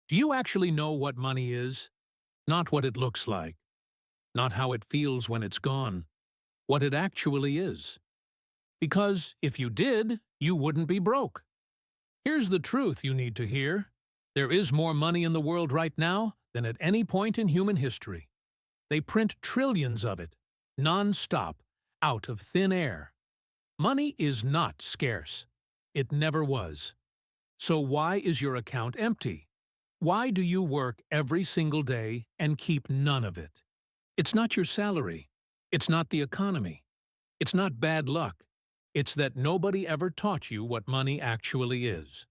Do you actually know what money is? Not what it looks like, not how it feels when it's gone, what it actually is. Because if you did, you wouldn't be broke. Here's the truth you need to hear. There is more money in the world right now than at any point in human history. They print trillions of it, non-stop, out of thin air. Money is not scarce. It never was. So why is your account empty? Why do you work every single day and keep none of it? It's not your salary. It's not the economy. It's not bad luck. It's that nobody ever taught you what money actually is.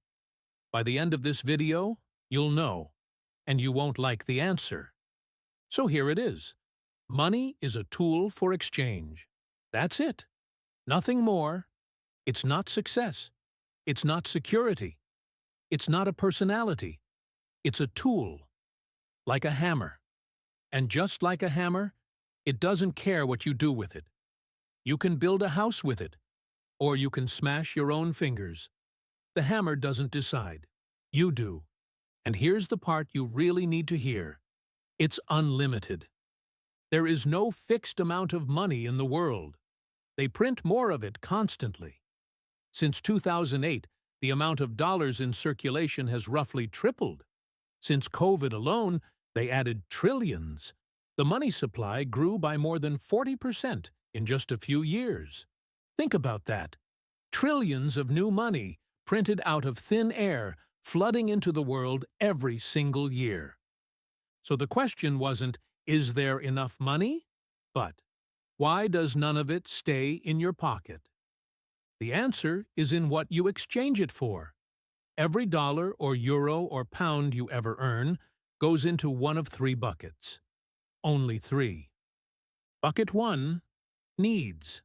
By the end of this video, you'll know, and you won't like the answer. So here it is. Money is a tool for exchange. That's it. Nothing more. It's not success. It's not security. It's not a personality. It's a tool, like a hammer. And just like a hammer, it doesn't care what you do with it. You can build a house with it, or you can smash your own fingers. The hammer doesn't decide. You do. And here's the part you really need to hear. It's unlimited. There is no fixed amount of money in the world. They print more of it constantly. Since 2008, the amount of dollars in circulation has roughly tripled. Since COVID alone, they added trillions. The money supply grew by more than 40% in just a few years. Think about that. Trillions of new money printed out of thin air, flooding into the world every single year. So the question wasn't, is there enough money? But, why does none of it stay in your pocket? The answer is in what you exchange it for. Every dollar or euro or pound you ever earn goes into one of three buckets. Only three. Bucket 1, needs.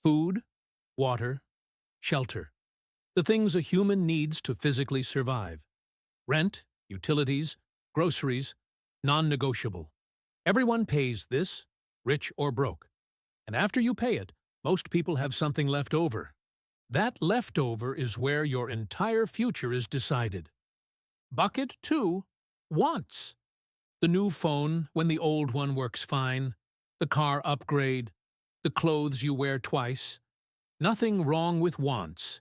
Food, water, shelter. The things a human needs to physically survive. Rent, utilities, groceries, non-negotiable. Everyone pays this, rich or broke. And after you pay it, most people have something left over. That leftover is where your entire future is decided. Bucket 2, wants. The new phone when the old one works fine, the car upgrade, the clothes you wear twice. Nothing wrong with wants.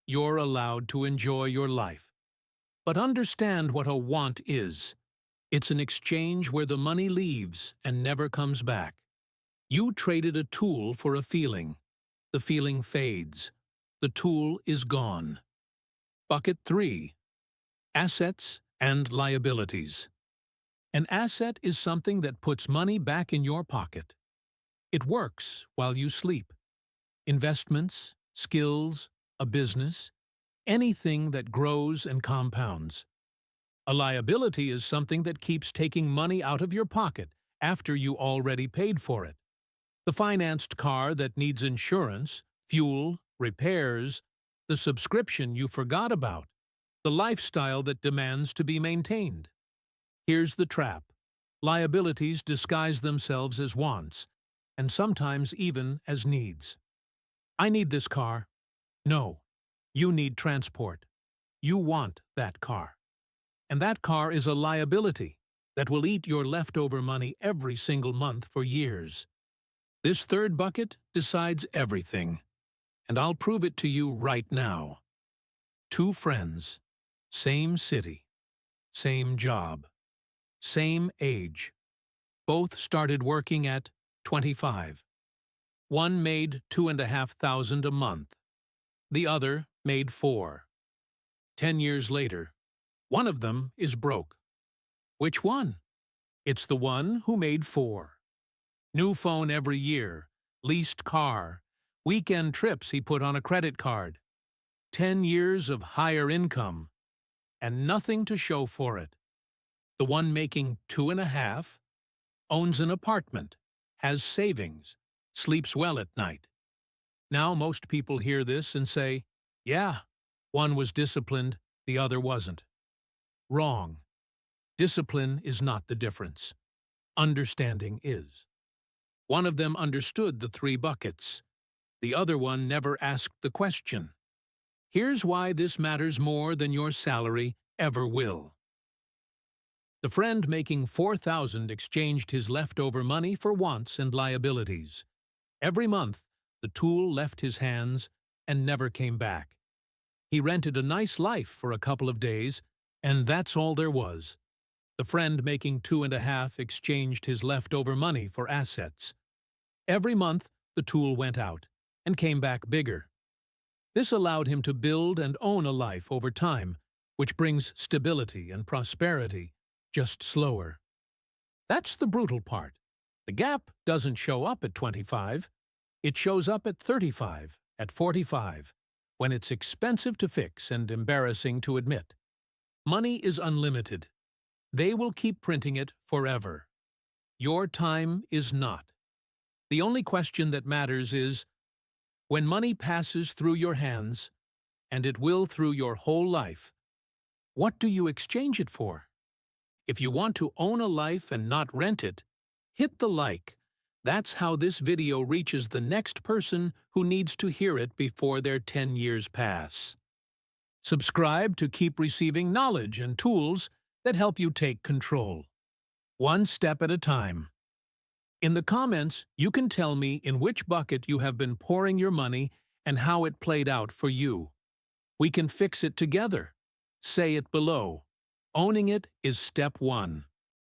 You're allowed to enjoy your life. But understand what a want is. It's an exchange where the money leaves and never comes back. You traded a tool for a feeling. The feeling fades. The tool is gone. Bucket 3. Assets and liabilities. An asset is something that puts money back in your pocket. It works while you sleep. Investments, skills, a business, anything that grows and compounds. A liability is something that keeps taking money out of your pocket after you already paid for it. The financed car that needs insurance, fuel, repairs, the subscription you forgot about, the lifestyle that demands to be maintained. Here's the trap. Liabilities disguise themselves as wants, and sometimes even as needs. I need this car. No, you need transport. You want that car. And that car is a liability that will eat your leftover money every single month for years. This third bucket decides everything, and I'll prove it to you right now. Two friends, same city, same job, same age. Both started working at 25. One made $2,500 a month. The other made $4,000. 10 years later, one of them is broke. Which one? It's the one who made $4,000. New phone every year, leased car, weekend trips he put on a credit card. 10 years of higher income, and nothing to show for it. The one making $2,500 owns an apartment, has savings, sleeps well at night. Now most people hear this and say, yeah, one was disciplined, the other wasn't. Wrong. Discipline is not the difference. Understanding is. One of them understood the three buckets. The other one never asked the question. Here's why this matters more than your salary ever will. The friend making 4,000 exchanged his leftover money for wants and liabilities. Every month, the tool left his hands and never came back. He rented a nice life for a couple of days, and that's all there was. The friend making 2.5 exchanged his leftover money for assets. Every month, the tool went out and came back bigger. This allowed him to build and own a life over time, which brings stability and prosperity, just slower. That's the brutal part. The gap doesn't show up at 25. It shows up at 35, at 45, when it's expensive to fix and embarrassing to admit. Money is unlimited. They will keep printing it forever. Your time is not. The only question that matters is, when money passes through your hands, and it will through your whole life, what do you exchange it for? If you want to own a life and not rent it, hit the like. That's how this video reaches the next person who needs to hear it before their 10 years pass. Subscribe to keep receiving knowledge and tools that help you take control, one step at a time. In the comments, you can tell me in which bucket you have been pouring your money and how it played out for you. We can fix it together. Say it below. Owning it is step 1.